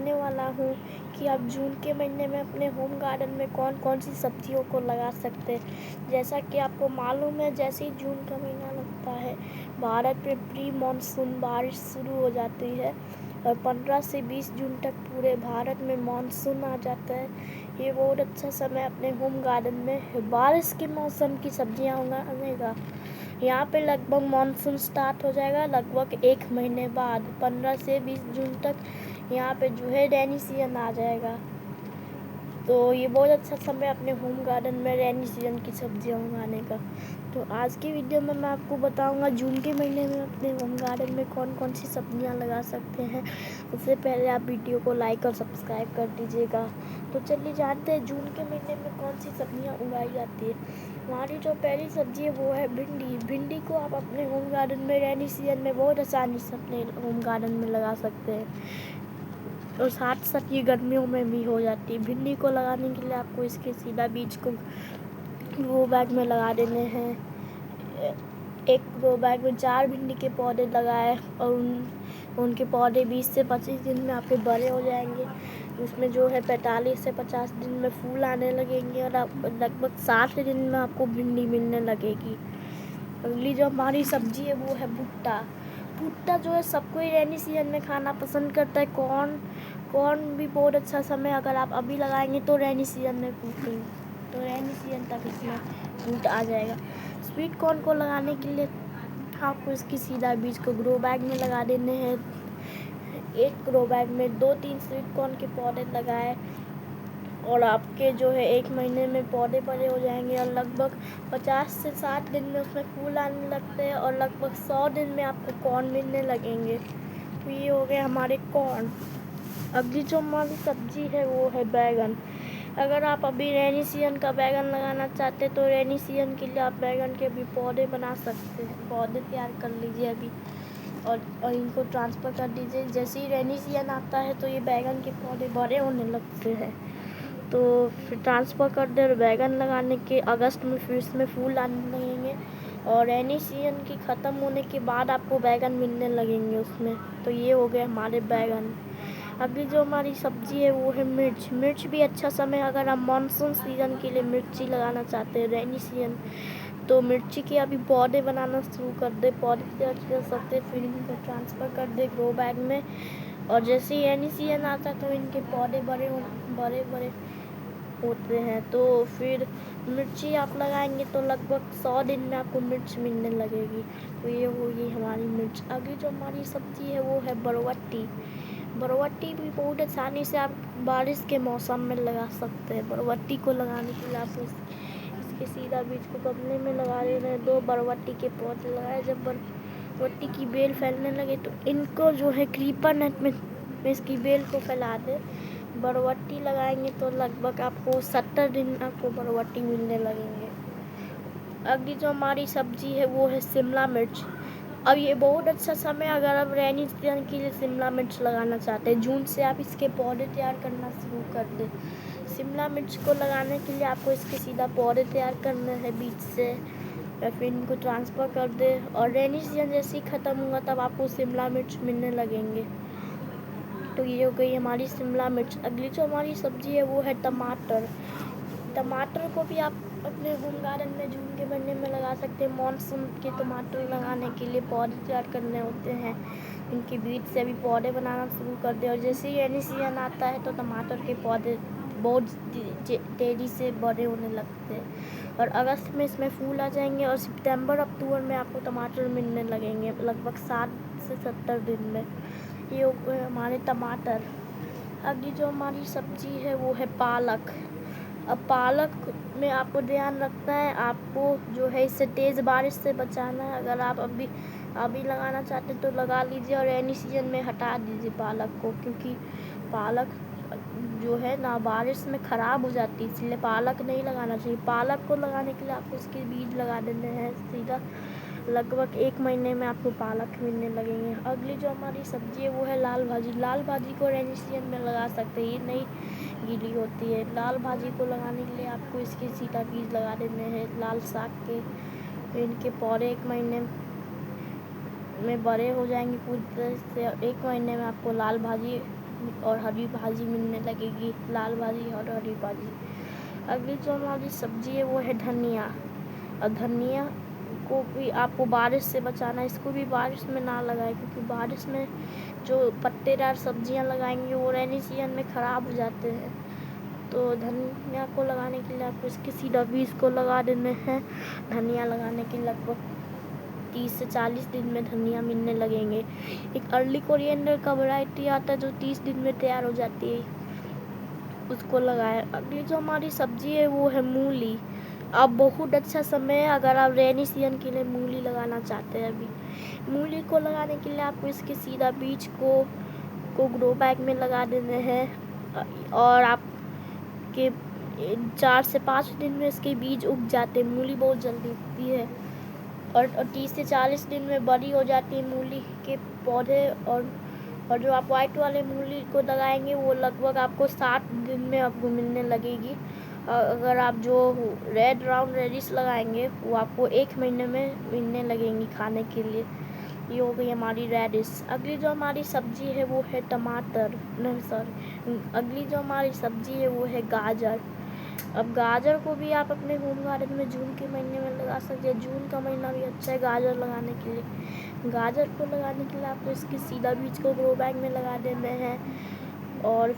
बताने वाला हूँ कि आप जून के महीने में अपने होम गार्डन में कौन कौन सी सब्जियों को लगा सकते हैं। जैसा कि आपको मालूम है, जैसे ही जून का महीना लगता है भारत में प्री मानसून बारिश शुरू हो जाती है और 15 से 20 जून तक पूरे भारत में मानसून आ जाता है। ये बहुत अच्छा समय अपने होम गार्डन में बारिश के मौसम की सब्जियां उगाने का। यहाँ पे लगभग मानसून स्टार्ट हो जाएगा लगभग 1 महीने बाद 15 से 20 जून तक यहाँ पे जो है रेनी सीजन आ जाएगा। तो ये बहुत अच्छा समय अपने होम गार्डन में रेनी सीजन की सब्जियां उगाने का। तो आज की वीडियो में मैं आपको बताऊंगा जून के महीने में अपने होम गार्डन में कौन कौन सी सब्जियां लगा सकते हैं। उससे पहले आप वीडियो को लाइक और सब्सक्राइब कर दीजिएगा। तो चलिए जानते हैं जून के महीने में कौन सी सब्जियां उगाई जाती है। हमारी जो पहली सब्जी है वो है भिंडी। भिंडी को आप अपने होम गार्डन में रेनी सीजन में बहुत आसानी से अपने होम गार्डन में लगा सकते हैं और साथ साथ ये गर्मियों में भी हो जाती है। भिंडी को लगाने के लिए आपको इसके सीधा बीज को ग्रो बैग में लगा देने हैं। एक ग्रो बैग में 4 भिंडी के पौधे लगाए और उनके पौधे 20 से 25 दिन में आपके बड़े हो जाएंगे। उसमें जो है 45 से 50 दिन में फूल आने लगेंगे और लगभग 60 दिन में आपको भिंडी मिलने लगेगी। अगली जो हमारी सब्जी है वो है भुट्टा। भुट्टा जो है सबको ही रेनी सीजन में खाना पसंद करता है। कॉर्न भी बहुत अच्छा समय, अगर आप अभी लगाएंगे तो रेनी सीजन में तो रेनी सीजन तक इसमें फूट आ जाएगा। स्वीट कॉर्न को लगाने के लिए आपको इसकी सीधा बीज को ग्रो बैग में लगा देने हैं। एक ग्रो बैग में 2-3 स्वीट कॉर्न के पौधे लगाए और आपके जो है 1 महीने में पौधे बड़े हो जाएंगे और लगभग 50 से 60 दिन में उसमें फूल आने लगते हैं और लगभग 100 दिन में आपको कॉर्न मिलने लगेंगे। तो ये हो गए हमारे कॉर्न। अगली जो हमारी सब्जी है वो है बैगन। अगर आप अभी रेनी सीजन का बैगन लगाना चाहते हैं तो रेनी सीजन के लिए आप बैगन के भी पौधे बना सकते हैं। पौधे तैयार कर लीजिए अभी और इनको ट्रांसफ़र कर दीजिए। जैसे ही रेनी सीजन आता है तो ये बैगन के पौधे बड़े होने लगते हैं, तो फिर ट्रांसफ़र कर दे और बैगन लगाने के अगस्त में फिर इसमें फूल आने लगेंगे और रेनी सीजन की ख़त्म होने के बाद आपको बैगन मिलने लगेंगे उसमें। तो ये हो गए हमारे बैगन। अगली जो हमारी सब्जी है वो है मिर्च। मिर्च भी अच्छा समय, अगर आप मानसून सीजन के लिए मिर्ची लगाना चाहते हैं रेनी सीजन, तो मिर्ची के अभी पौधे बनाना शुरू कर दे। पौधे तैयार कर सकते, फिर इनको ट्रांसफ़र कर दे ग्रो बैग में और जैसे ही रेनी सीजन आता है तो इनके पौधे बड़े होते हैं। तो फिर मिर्ची आप लगाएंगे तो लगभग 100 दिन में आपको मिर्च मिलने लगेगी। तो ये होगी हमारी मिर्च। अगली जो हमारी सब्जी है वो है बरबट्टी। बरबट्टी भी बहुत आसानी से आप बारिश के मौसम में लगा सकते हैं। बरबट्टी को लगाने के लिए आपको इसके सीधा बीज को गमले में लगा देना है। 2 बरबट्टी के पौधे लगाए। जब बरबट्टी की बेल फैलने लगे तो इनको जो है क्रीपर नेट में इसकी बेल को फैला दे। बरबट्टी लगाएंगे तो लगभग आपको 70 दिन आपको बरबट्टी मिलने लगेंगे। अगली जो हमारी सब्जी है वो है शिमला मिर्च। अब ये बहुत अच्छा समय, अगर आप रेनी सीजन के लिए शिमला मिर्च लगाना चाहते हैं, जून से आप इसके पौधे तैयार करना शुरू कर दें। शिमला मिर्च को लगाने के लिए आपको इसके सीधा पौधे तैयार करने हैं बीज से या फिर इनको ट्रांसफ़र कर दे और रेनी सीजन जैसे ही ख़त्म होगा तब आपको शिमला मिर्च मिलने लगेंगे। तो ये हो गई हमारी शिमला मिर्च। अगली जो हमारी सब्जी है वो है टमाटर। टमाटर को भी आप अपने होम गार्डन में जून के महीने में लगा सकते हैं। मानसून के टमाटर लगाने के लिए पौधे तैयार करने होते हैं। इनके बीज से भी पौधे बनाना शुरू कर दे और जैसे ही रेनी सीजन आता है तो टमाटर के पौधे बहुत तेज़ी से बड़े होने लगते हैं और अगस्त में इसमें फूल आ जाएंगे और सितंबर अक्टूबर में आपको टमाटर मिलने लगेंगे लगभग 60 से 70 दिन में। ये हो गए हमारे टमाटर। अगली जो हमारी सब्जी है वो है पालक। अब पालक में आपको ध्यान रखना है, आपको जो है इससे तेज़ बारिश से बचाना है। अगर आप अभी लगाना चाहते तो लगा लीजिए और रेनी सीजन में हटा दीजिए पालक को, क्योंकि पालक जो है ना बारिश में ख़राब हो जाती है, इसलिए पालक नहीं लगाना चाहिए। पालक को लगाने के लिए आपको इसके बीज लगा देने हैं सीधा। लगभग 1 महीने में आपको पालक मिलने लगेंगे। अगली जो हमारी सब्जी है वो है लाल भाजी। लाल भाजी को रेनी सीजन में लगा सकते हैं, ये नहीं गीली होती है। लाल भाजी को लगाने के लिए आपको इसके सीधा बीज लगा देने हैं लाल साग के। इनके पौधे 1 महीने में बड़े हो जाएंगे पूरी तरह से। 1 महीने में आपको लाल भाजी और हरी भाजी मिलने लगेगी, लाल भाजी और हरी भाजी। अगली जो हमारी सब्जी है वो है धनिया। और धनिया को भी आपको बारिश से बचाना है, इसको भी बारिश में ना लगाएं, क्योंकि बारिश में जो पत्तेदार सब्जियां लगाएंगे वो रेनी सीजन में ख़राब हो जाते हैं। तो धनिया को लगाने के लिए आपको इसके सीधा बीज को लगा देने हैं। धनिया लगाने के लगभग 30 से 40 दिन में धनिया मिलने लगेंगे। एक अर्ली कोरिएंडर का वैरायटी आता है जो 30 दिन में तैयार हो जाती है, उसको लगाएं। अगली जो हमारी सब्जी है वो है मूली। अब बहुत अच्छा समय है अगर आप रेनी सीजन के लिए मूली लगाना चाहते हैं। अभी मूली को लगाने के लिए आपको इसके सीधा बीज को ग्रो बैग में लगा देने हैं और आपके 4 से 5 दिन में इसके बीज उग जाते हैं। मूली बहुत जल्दी उगती है और 30 से 40 दिन में बड़ी हो जाती है मूली के पौधे। और जो आप वाइट वाले मूली को लगाएंगे वो लगभग आपको 7 दिन में आपको मिलने लगेगी। अगर आप जो रेड राउंड रेडिश लगाएंगे वो आपको 1 महीने में मिलने लगेंगी खाने के लिए। ये हो गई हमारी रेडिश। अगली जो हमारी सब्जी है वो है टमाटर, नहीं सॉरी, अगली जो हमारी सब्जी है वो है गाजर। अब गाजर को भी आप अपने होम गार्डन में जून के महीने में लगा सकते हैं। जून का महीना भी अच्छा है गाजर लगाने के लिए। गाजर को लगाने के लिए आपको इसके सीधा बीज को ग्रो बैग में लगा देने हैं और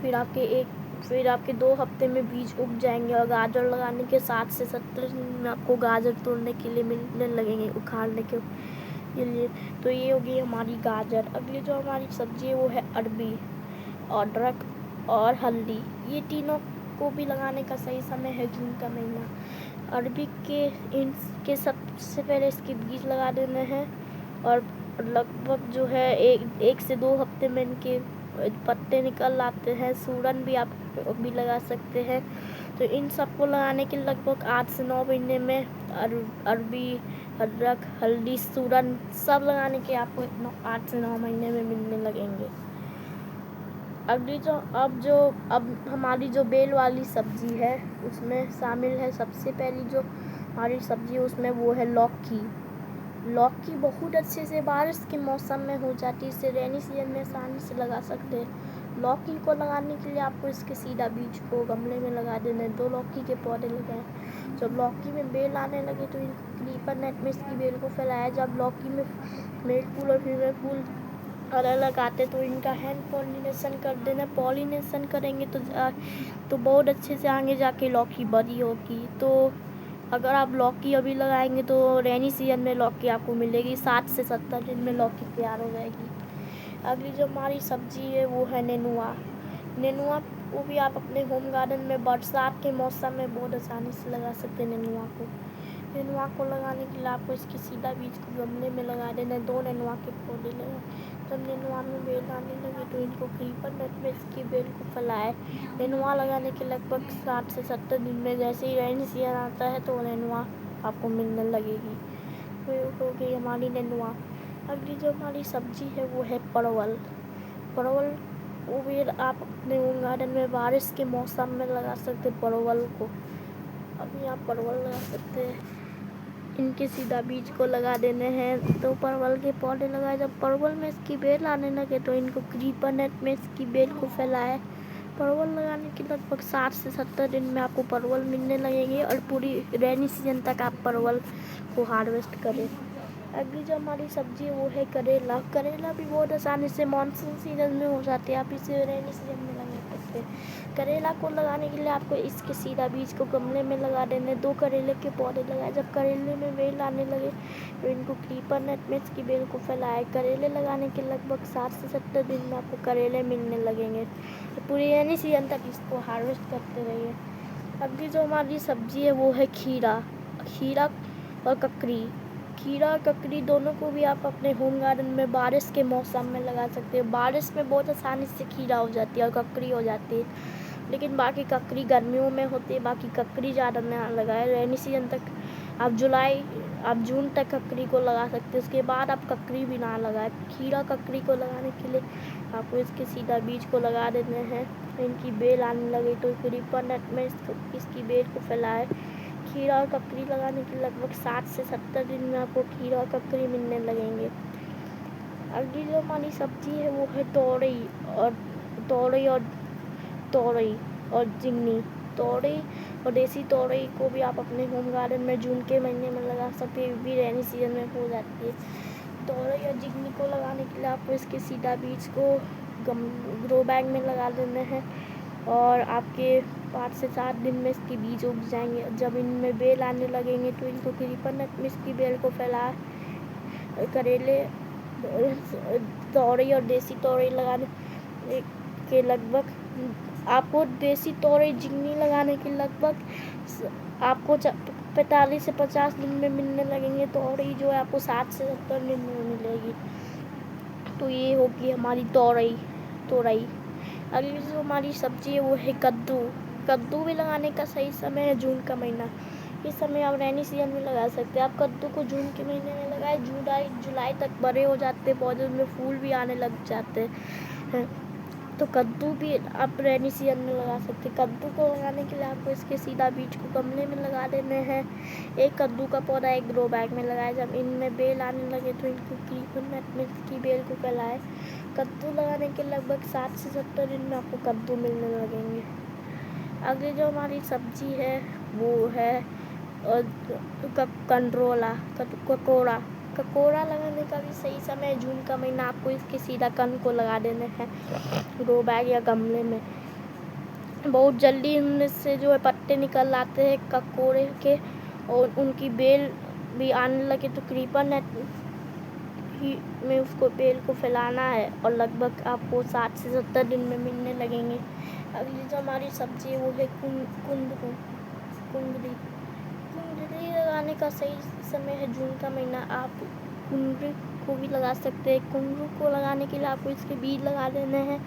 फिर आपके 2 हफ्ते में बीज उग जाएंगे। और गाजर लगाने के 60 से 70 दिन में आपको गाजर तोड़ने के लिए मिलने लगेंगे, उखाड़ने के लिए। तो ये होगी हमारी गाजर। अगली जो हमारी सब्जी है वो है अरबी, अदरक और हल्दी। ये तीनों को भी लगाने का सही समय है जून का महीना। अरबी के सबसे पहले इसके बीज लगा देने हैं और लगभग जो है 1 से 2 हफ्ते में इनके पत्ते निकल आते हैं। सूरन भी आप भी लगा सकते हैं। तो इन सबको लगाने के लगभग 8 से 9 महीने में अरबी, अदरक, हल्दी, सूरन सब लगाने के आपको 8 से 9 महीने में मिलने लगेंगे। अब हमारी जो बेल वाली सब्जी है उसमें शामिल है सबसे पहली जो हमारी सब्जी है उसमें वो है लौकी। लौकी बहुत अच्छे से बारिश के मौसम में हो जाती है, इसे रेनी सीजन में आसानी से लगा सकते हैं। लौकी को लगाने के लिए आपको इसके सीधा बीज को गमले में लगा देना है। 2 लौकी के पौधे लगाएं। जब लौकी में बेल आने लगे तो इनको क्रीपर नेट में इसकी बेल को फैलाया। जब लौकी में मेल फूल और फीमेल फूल अलग अलग आते तो इनका हैंड पॉलिनेशन कर देना। पॉलिनेशन करेंगे तो बहुत अच्छे से आगे जाके लौकी बड़ी होगी। तो अगर आप लौकी अभी लगाएंगे तो रेनी सीजन में लौकी आपको मिलेगी। 60 से 70 दिन में लौकी तैयार हो जाएगी। अगली जो हमारी सब्जी है वो है नेनुआ। नेनुआ को भी आप अपने होम गार्डन में बरसात के मौसम में बहुत आसानी से लगा सकते हैं। नेनुआ को लगाने के लिए आपको इसके सीधा बीज को गमले में लगा देना है। 2 नेनुआ के पौधे लगाए। जब नेनुआ में बेल आने लगे तो इनको क्रीपर नेट में इसकी बेल को फैलाए। नेनुआ लगाने के लगभग 60 से 70 दिन में जैसे ही रेनी सीजन आता है तो नेनुआ आपको मिलने लगेगी। तो हो गई हमारी नेनुआ। अगली जो हमारी सब्जी है वो है परवल। परवल वो भी आप अपने होम गार्डन में बारिश के मौसम में लगा सकते हैं। परवल को अभी आप परवल लगा सकते हैं। इनके सीधा बीज को लगा देने हैं। तो परवल के पौधे लगाए। जब परवल में इसकी बेल आने लगे तो इनको क्रीपर नेट में इसकी बेल को फैलाए। परवल लगाने के लगभग 60 से 70 दिन में आपको परवल मिलने लगेंगे और पूरी रेनी सीजन तक आप परवल को हार्वेस्ट करें। अगली जो हमारी सब्जी है वो है करेला। करेला भी बहुत आसानी से मानसून सीजन में हो जाती है, आप इसे रेनी सीजन में लगा सकते हैं। करेला को लगाने के लिए आपको इसके सीधा बीज को गमले में लगा देने। 2 करेले के पौधे लगाए। जब करेले में बेल आने लगे तो इनको क्रीपर नेट में इसकी बेल को फैलाए। करेले लगाने के लगभग 60 से 70 दिन में आपको करेले मिलने लगेंगे। तो पूरी रेनी सीजन तक इसको हार्वेस्ट करते रहिए। अगली जो हमारी सब्जी है वो है खीरा। खीरा और ककड़ी। खीरा और ककड़ी दोनों को भी आप अपने होम गार्डन में बारिश के मौसम में लगा सकते हैं। बारिश में बहुत आसानी से खीरा हो जाती है और ककड़ी हो जाती है, लेकिन बाकी ककड़ी गर्मियों में होती है। बाकी ककड़ी ज़्यादा ना लगाए। रेनी सीजन तक आप जून तक ककड़ी को लगा सकते हैं, उसके बाद आप ककड़ी भी ना लगाए। खीरा ककड़ी को लगाने के लिए आपको इसके सीधा बीज को लगा देने हैं। इनकी बेल आने लगे तो क्रीपर नेट में इसकी बेल को फैलाए। खीरा और ककड़ी लगाने के लगभग 60 से 70 दिन में आपको खीरा और ककड़ी मिलने लगेंगे। अगली जो हमारी सब्जी है वो है और तोरई और तोरई और झिंगनी। तोरई और देसी तोरई को भी आप अपने होम गार्डन में जून के महीने में लगा सकते हैं, भी रेनी सीजन में हो जाती है। तोरई और झिंगनी को लगाने के लिए आपको इसके सीधा बीज को ग्रो बैग में लगा देना है और आपके 5 से 7 दिन में इसके बीज उग जाएंगे। जब इनमें बेल आने लगेंगे तो इनको क्रीपर नेट में इसकी बेल को फैला करेले तोरई और देसी तोरई लगाने के लगभग आपको देसी तोरई झिंगनी लगाने के लगभग आपको 45 से 50 दिन में मिलने लगेंगे। तोरई जो है आपको 60 से 70 दिन में मिलेगी। तो ये होगी हमारी तोरई। अगली जो हमारी सब्जी है वो है कद्दू भी लगाने का सही समय है जून का महीना। इस समय आप रेनी सीजन में लगा सकते हैं। आप कद्दू को जून के महीने में लगाए, जुलाई तक बड़े हो जाते हैं, पौधे में फूल भी आने लग जाते हैं। तो कद्दू भी आप रेनी सीजन में लगा सकते हैं। कद्दू को लगाने के लिए आपको इसके सीधा बीज को गमले में लगा देने हैं। एक कद्दू का पौधा एक ग्रो बैग में लगाए। जब इनमें बेल आने लगे तो इनको क्रीपर नेट में इसकी बेल को फैलाए। कद्दू लगाने के लगभग 60 से 70 दिन में आपको कद्दू मिलने लगेंगे। अगली जो हमारी सब्जी है वो है ककोड़ा लगाने का भी सही समय है जून का महीना। आपको इसके सीधा कण को लगा देने हैं ग्रो बैग या गमले में। बहुत जल्दी इनमें से जो है पत्ते निकल आते हैं ककोड़े के और उनकी बेल भी आने लगे तो क्रीपर नेट में उसको बेल को फैलाना है और लगभग आपको 60 से 70 दिन में मिलने लगेंगे। अगली जो हमारी सब्जी है वो है कुंदरी लगाने का सही समय है जून का महीना। आप कुंदरी को भी लगा सकते हैं। कुंदरू को लगाने के लिए आपको इसके बीज लगा देने हैं,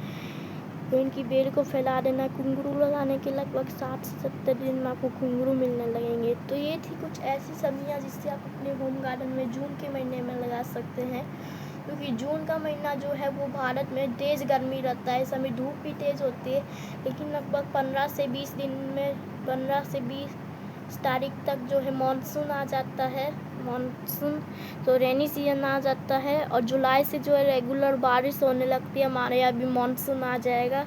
तो इनकी बेल को फैला देना है। कुंदरू लगाने के लगभग 60 से 70 दिन में आपको कुंदरू मिलने लगेंगे। तो ये थी कुछ ऐसी सब्जियां जिससे आप अपने होम गार्डन में जून के महीने में लगा सकते हैं, क्योंकि जून का महीना जो है वो भारत में तेज़ गर्मी रहता है। इस समय धूप भी तेज़ होती है, लेकिन लगभग 15 से 20 तारीख तक जो है मानसून आ जाता है। तो रेनी सीजन आ जाता है और जुलाई से जो है रेगुलर बारिश होने लगती है। हमारे यहाँ भी मानसून आ जाएगा।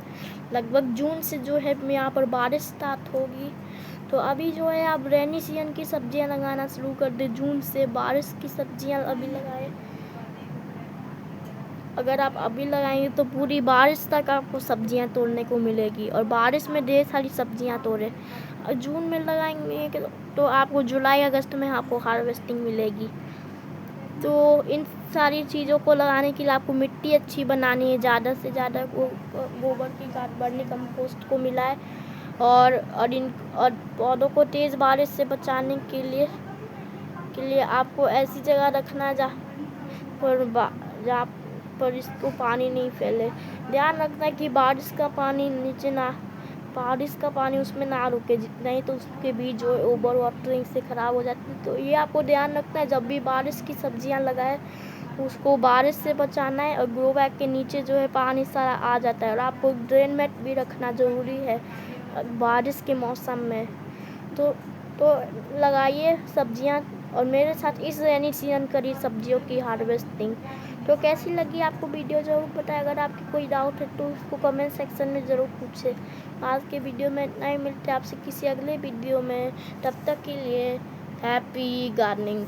लगभग जून से जो है यहाँ पर बारिश स्टार्ट होगी। तो अभी जो है आप रेनी सीजन की सब्जियां लगाना शुरू कर दें। जून से बारिश की सब्जियां अभी लगाएं। अगर आप अभी लगाएंगे तो पूरी बारिश तक आपको सब्जियां तोड़ने को मिलेगी और बारिश में ढेर सारी सब्जियां तोड़े। जून में लगाएंगे तो आपको जुलाई अगस्त में आपको हार्वेस्टिंग मिलेगी। तो इन सारी चीज़ों को लगाने के लिए आपको मिट्टी अच्छी बनानी है। ज़्यादा से ज़्यादा गोबर की खाद, वर्मी कंपोस्ट को मिलाए और पौधों को तेज़ बारिश से बचाने के लिए आपको ऐसी जगह रखना जहाँ पर इसको पानी नहीं फैले। ध्यान रखना है कि बारिश का पानी उसमें ना रुके, नहीं तो उसके बीज जो ओवर वाटरिंग से ख़राब हो जाती है। तो ये आपको ध्यान रखना है, जब भी बारिश की सब्जियां लगाए तो उसको बारिश से बचाना है। और ग्रो बैग के नीचे जो है पानी सारा आ जाता है और आपको ड्रेन मैट भी रखना ज़रूरी है बारिश के मौसम में। तो लगाइए सब्जियां और मेरे साथ इस रेनी सीजन करी सब्जियों की हार्वेस्टिंग। तो कैसी लगी आपको वीडियो ज़रूर बताएं। अगर आपकी कोई डाउट है तो उसको कमेंट सेक्शन में ज़रूर पूछें। आज के वीडियो में इतना ही, मिलते हैं आपसे किसी अगले वीडियो में। तब तक के लिए हैप्पी गार्डनिंग।